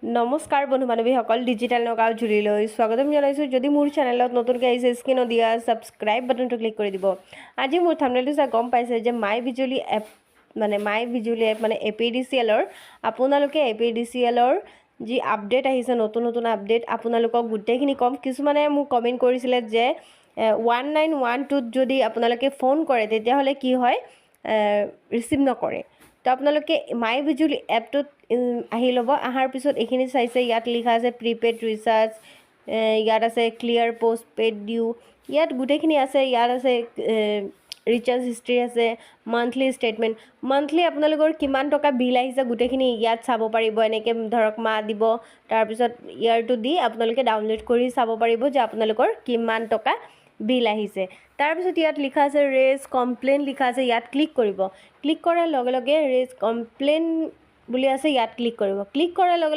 নমস্কাৰ বন্ধু বান্ধৱীসকল, ডিজিটেল নগাঁও জুৰিলৈ স্বাগতম জনাইছোঁ। যদি মোৰ চেনেলত নতুনকৈ আহিছে, স্ক্ৰীনত দিয়া ছাবস্ক্ৰাইব বাটনটো ক্লিক কৰি দিব। আজি মোৰ থাম্বনেইলটো চাই গম পাইছে যে মাই বিজুলী এপ মানে APDCLৰ আপোনালোকে APDCLৰ যি আপডেট আহিছে, নতুন আপডেট আপোনালোকক গোটেইখিনি ক'ম। কিছুমানে মোক কমেণ্ট কৰিছিলে যে 1912ত যদি আপোনালোকে ফোন কৰে তেতিয়াহ'লে কি হয়, ৰিচিভ নকৰে। তো আপোনালোকে মাই বিজুলী এপটোত আহি ল'ব। অহাৰ পিছত এইখিনি চাইছে, ইয়াত লিখা আছে প্ৰিপেইড ৰিচাৰ্জ, ইয়াত আছে ক্লিয়াৰ পোষ্ট পেইড ডিউ, ইয়াত গোটেইখিনি আছে। ইয়াত আছে ৰিচাৰ্জ হিষ্ট্ৰী আছে, মান্থলি ষ্টেটমেণ্ট, মান্থলি আপোনালোকৰ কিমান টকা বিল আহিছে গোটেইখিনি ইয়াত চাব পাৰিব। এনেকৈ ধৰক মাহ দিব, তাৰপিছত ইয়াৰটো দি আপোনালোকে ডাউনলোড কৰি চাব পাৰিব যে আপোনালোকৰ কিমান টকা বিল আহিছে। তাৰপিছত ইয়াত লিখা আছে ৰেজ কমপ্লেইন লিখা আছে, ইয়াত ক্লিক কৰিব। ক্লিক কৰাৰ লগে লগে ৰেজ কমপ্লেইন বুলি আছে, ইয়াত ক্লিক কৰিব। ক্লিক কৰাৰ লগে